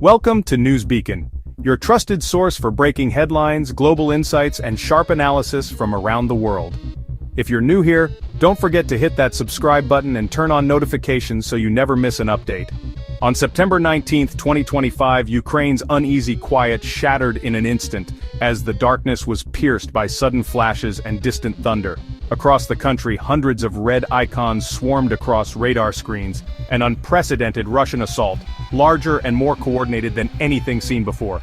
Welcome to News Beacon, your trusted source for breaking headlines, global insights, and sharp analysis from around the world. If you're new here, don't forget to hit that subscribe button and turn on notifications so you never miss an update. On September 19, 2025, Ukraine's uneasy quiet shattered in an instant as the darkness was pierced by sudden flashes and distant thunder. Across the country, hundreds of red icons swarmed across radar screens, an unprecedented Russian assault, larger and more coordinated than anything seen before.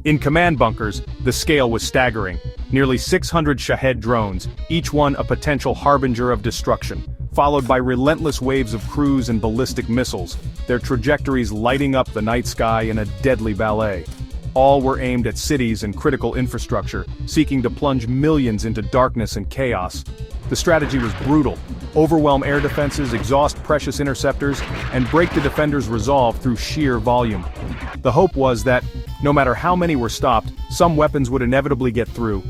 In command bunkers, the scale was staggering. Nearly 600 Shahed drones, each one a potential harbinger of destruction, followed by relentless waves of cruise and ballistic missiles, their trajectories lighting up the night sky in a deadly ballet. All were aimed at cities and critical infrastructure, seeking to plunge millions into darkness and chaos. The strategy was brutal: overwhelm air defenses, exhaust precious interceptors, and break the defenders' resolve through sheer volume. The hope was that, no matter how many were stopped, some weapons would inevitably get through.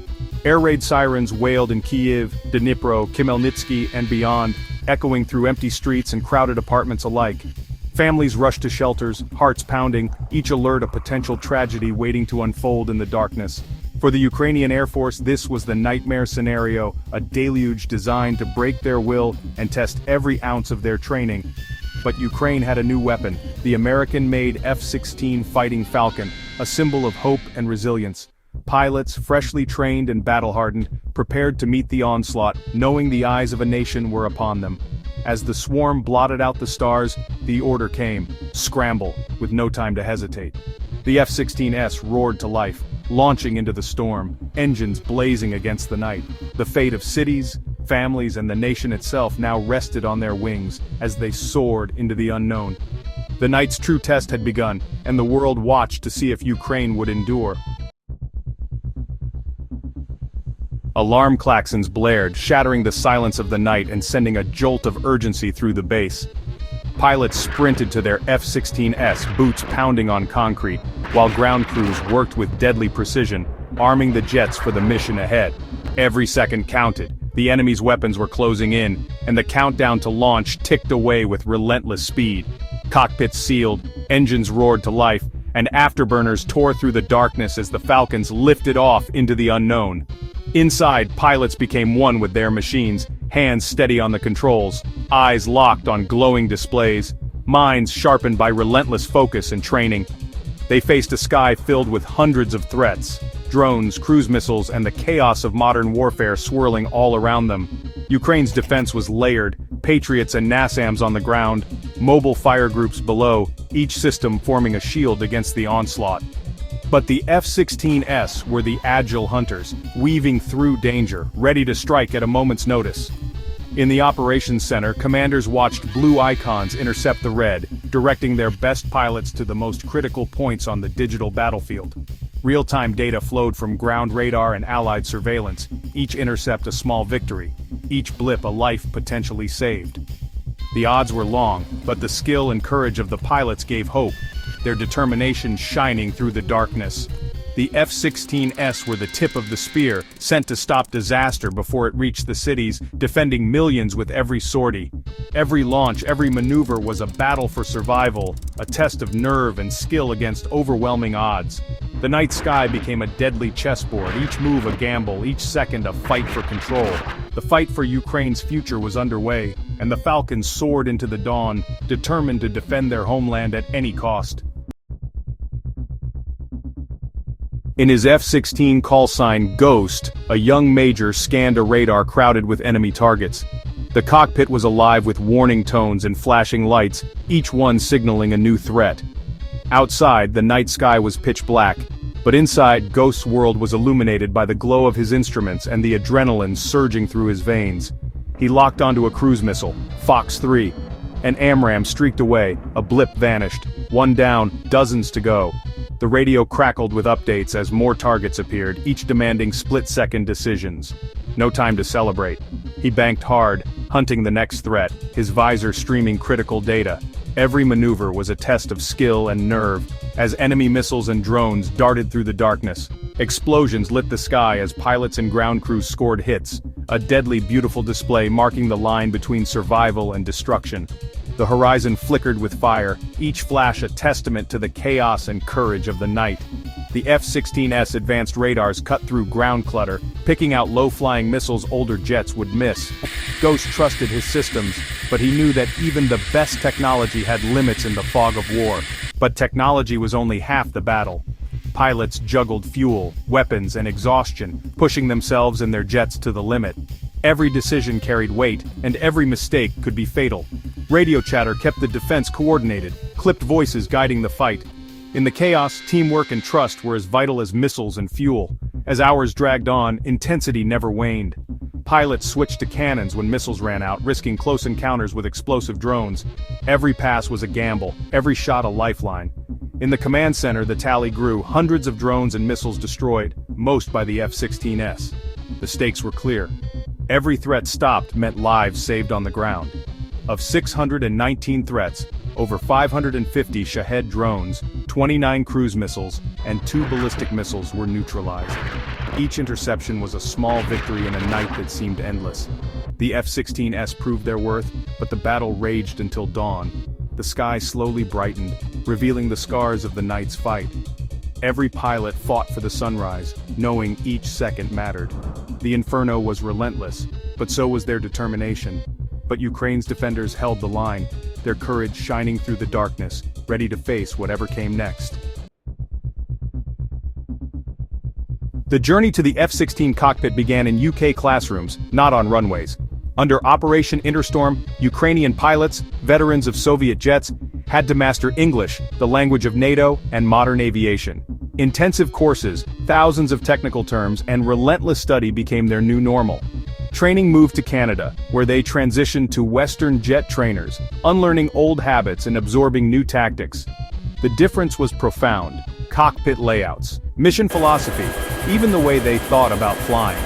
Air raid sirens wailed in Kyiv, Dnipro, Khmelnytsky, and beyond, echoing through empty streets and crowded apartments alike. Families rushed to shelters, hearts pounding, each alert a potential tragedy waiting to unfold in the darkness. For the Ukrainian Air Force, this was the nightmare scenario, a deluge designed to break their will and test every ounce of their training. But Ukraine had a new weapon, the American-made F-16 Fighting Falcon, a symbol of hope and resilience. Pilots, freshly trained and battle-hardened, prepared to meet the onslaught, knowing the eyes of a nation were upon them. As the swarm blotted out the stars, the order came: scramble, with no time to hesitate. The F-16S roared to life, launching into the storm, engines blazing against the night. The fate of cities, families, and the nation itself now rested on their wings as they soared into the unknown. The night's true test had begun, and the world watched to see if Ukraine would endure. Alarm klaxons blared, shattering the silence of the night and sending a jolt of urgency through the base. Pilots sprinted to their F-16S, boots pounding on concrete, while ground crews worked with deadly precision, arming the jets for the mission ahead. Every second counted, the enemy's weapons were closing in, and the countdown to launch ticked away with relentless speed. Cockpits sealed, engines roared to life, and afterburners tore through the darkness as the Falcons lifted off into the unknown. Inside, pilots became one with their machines, hands steady on the controls, eyes locked on glowing displays, minds sharpened by relentless focus and training. They faced a sky filled with hundreds of threats: drones, cruise missiles, and the chaos of modern warfare swirling all around them. Ukraine's defense was layered: Patriots and NASAMS on the ground, mobile fire groups below, each system forming a shield against the onslaught. But the F-16S were the agile hunters, weaving through danger, ready to strike at a moment's notice. In the operations center, commanders watched blue icons intercept the red, directing their best pilots to the most critical points on the digital battlefield. Real-time data flowed from ground radar and allied surveillance, each intercept a small victory, each blip a life potentially saved. The odds were long, but the skill and courage of the pilots gave hope, their determination shining through the darkness. The F-16S were the tip of the spear, sent to stop disaster before it reached the cities, defending millions with every sortie. Every launch, every maneuver was a battle for survival, a test of nerve and skill against overwhelming odds. The night sky became a deadly chessboard, each move a gamble, each second a fight for control. The fight for Ukraine's future was underway, and the Falcons soared into the dawn, determined to defend their homeland at any cost. In his F-16 call sign Ghost, a young major scanned a radar crowded with enemy targets. The cockpit was alive with warning tones and flashing lights, each one signaling a new threat. Outside, the night sky was pitch black, but inside, Ghost's world was illuminated by the glow of his instruments and the adrenaline surging through his veins. He locked onto a cruise missile, Fox 3. An AMRAAM streaked away, a blip vanished. One down, dozens to go. The radio crackled with updates as more targets appeared, each demanding split-second decisions. No time to celebrate. He banked hard, hunting the next threat, his visor streaming critical data. Every maneuver was a test of skill and nerve, as enemy missiles and drones darted through the darkness. Explosions lit the sky as pilots and ground crews scored hits, a deadly beautiful display marking the line between survival and destruction. The horizon flickered with fire, each flash a testament to the chaos and courage of the night. The F-16's advanced radars cut through ground clutter, picking out low-flying missiles older jets would miss. Ghost trusted his systems, but he knew that even the best technology had limits in the fog of war. But technology was only half the battle. Pilots juggled fuel, weapons, and exhaustion, pushing themselves and their jets to the limit. Every decision carried weight, and every mistake could be fatal. Radio chatter kept the defense coordinated, clipped voices guiding the fight. In the chaos, teamwork and trust were as vital as missiles and fuel. As hours dragged on, intensity never waned. Pilots switched to cannons when missiles ran out, risking close encounters with explosive drones. Every pass was a gamble, every shot a lifeline. In the command center, the tally grew, hundreds of drones and missiles destroyed, most by the F-16s. The stakes were clear. Every threat stopped meant lives saved on the ground. Of 619 threats, over 550 Shahed drones, 29 cruise missiles, and 2 ballistic missiles were neutralized. Each interception was a small victory in a night that seemed endless. The F-16s proved their worth, but the battle raged until dawn. The sky slowly brightened, revealing the scars of the night's fight. Every pilot fought for the sunrise, knowing each second mattered. The inferno was relentless, but so was their determination. But Ukraine's defenders held the line, their courage shining through the darkness, ready to face whatever came next. The journey to the F-16 cockpit began in UK classrooms, not on runways. Under Operation Interstorm, Ukrainian pilots, veterans of Soviet jets, had to master English, the language of NATO, and modern aviation. Intensive courses, thousands of technical terms, and relentless study became their new normal. Training moved to Canada, where they transitioned to Western jet trainers, unlearning old habits and absorbing new tactics. The difference was profound: cockpit layouts, mission philosophy, even the way they thought about flying.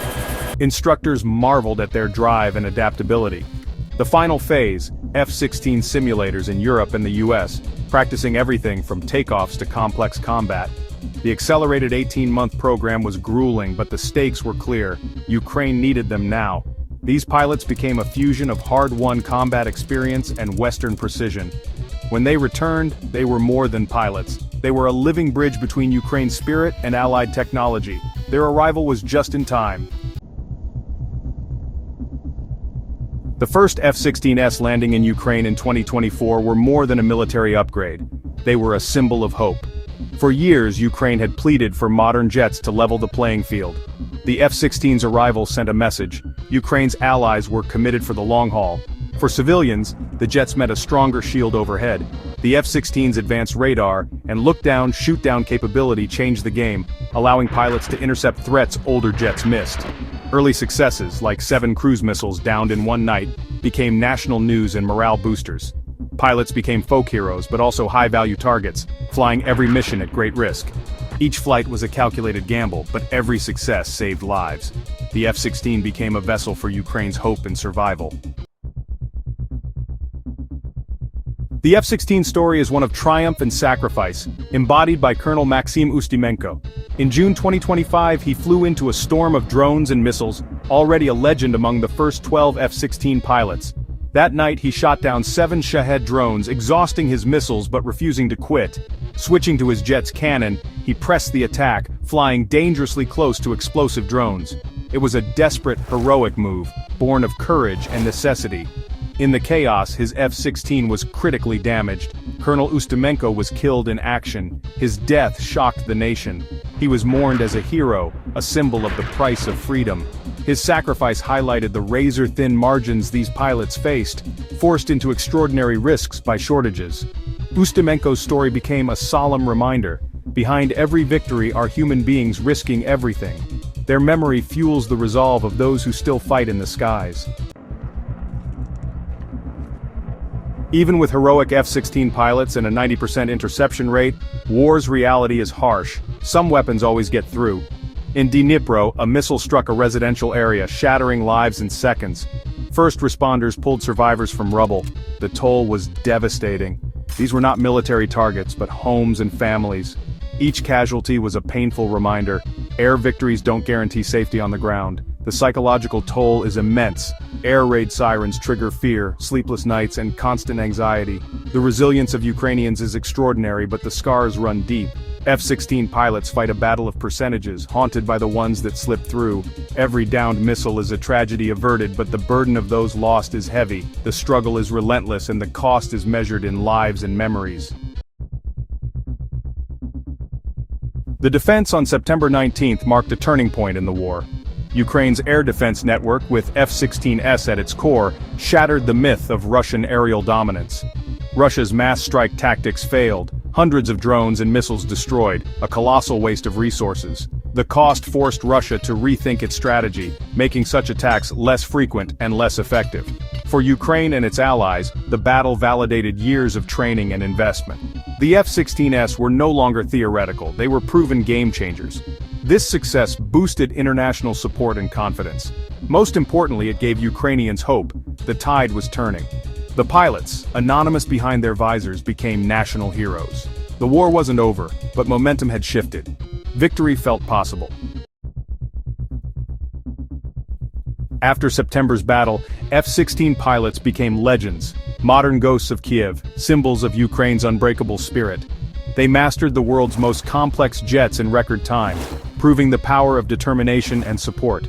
Instructors marveled at their drive and adaptability. The final phase, F-16 simulators in Europe and the US, practicing everything from takeoffs to complex combat. The accelerated 18-month program was grueling, but the stakes were clear. Ukraine needed them now. These pilots became a fusion of hard-won combat experience and Western precision. When they returned, they were more than pilots. They were a living bridge between Ukraine's spirit and Allied technology. Their arrival was just in time. The first F-16s landing in Ukraine in 2024 were more than a military upgrade. They were a symbol of hope. For years, Ukraine had pleaded for modern jets to level the playing field. The F-16's arrival sent a message: Ukraine's allies were committed for the long haul. For civilians, the jets met a stronger shield overhead. The F-16's advanced radar and look-down, shoot-down capability changed the game, allowing pilots to intercept threats older jets missed. Early successes, like 7 cruise missiles downed in one night, became national news and morale boosters. Pilots became folk heroes, but also high-value targets, flying every mission at great risk. Each flight was a calculated gamble, but every success saved lives. The F-16 became a vessel for Ukraine's hope and survival. The F-16 story is one of triumph and sacrifice, embodied by Colonel Maxim Ustimenko. In June 2025, he flew into a storm of drones and missiles, already a legend among the first 12 F-16 pilots. That night he shot down 7 Shahed drones, exhausting his missiles but refusing to quit. Switching to his jet's cannon, he pressed the attack, flying dangerously close to explosive drones. It was a desperate, heroic move, born of courage and necessity. In the chaos, his F-16 was critically damaged. Colonel Ustimenko was killed in action. His death shocked the nation. He was mourned as a hero, a symbol of the price of freedom. His sacrifice highlighted the razor-thin margins these pilots faced, forced into extraordinary risks by shortages. Ustimenko's story became a solemn reminder: behind every victory are human beings risking everything. Their memory fuels the resolve of those who still fight in the skies. Even with heroic F-16 pilots and a 90% interception rate, war's reality is harsh. Some weapons always get through. In Dnipro, a missile struck a residential area, shattering lives in seconds. First responders pulled survivors from rubble. The toll was devastating. These were not military targets, but homes and families. Each casualty was a painful reminder: air victories don't guarantee safety on the ground. The psychological toll is immense. Air raid sirens trigger fear, sleepless nights, and constant anxiety. The resilience of Ukrainians is extraordinary, but the scars run deep. F-16 pilots fight a battle of percentages, haunted by the ones that slip through. Every downed missile is a tragedy averted, but the burden of those lost is heavy. The struggle is relentless, and the cost is measured in lives and memories. The defense on September 19 marked a turning point in the war. Ukraine's air defense network, with F-16s at its core, shattered the myth of Russian aerial dominance. Russia's mass strike tactics failed, hundreds of drones and missiles destroyed, a colossal waste of resources. The cost forced Russia to rethink its strategy, making such attacks less frequent and less effective. For Ukraine and its allies, the battle validated years of training and investment. The F-16s were no longer theoretical, they were proven game-changers. This success boosted international support and confidence. Most importantly, it gave Ukrainians hope. The tide was turning. The pilots, anonymous behind their visors, became national heroes. The war wasn't over, but momentum had shifted. Victory felt possible. After September's battle, F-16 pilots became legends, modern ghosts of Kiev, symbols of Ukraine's unbreakable spirit. They mastered the world's most complex jets in record time, proving the power of determination and support.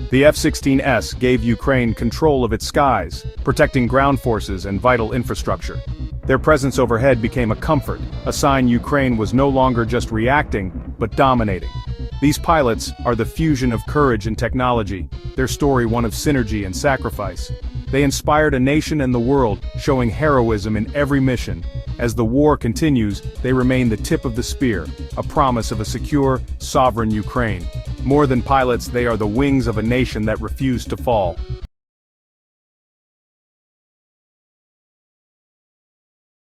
The F-16s gave Ukraine control of its skies, protecting ground forces and vital infrastructure. Their presence overhead became a comfort, a sign Ukraine was no longer just reacting, but dominating. These pilots are the fusion of courage and technology, their story one of synergy and sacrifice. They inspired a nation and the world, showing heroism in every mission. As the war continues, they remain the tip of the spear, a promise of a secure, sovereign Ukraine. More than pilots, they are the wings of a nation that refused to fall.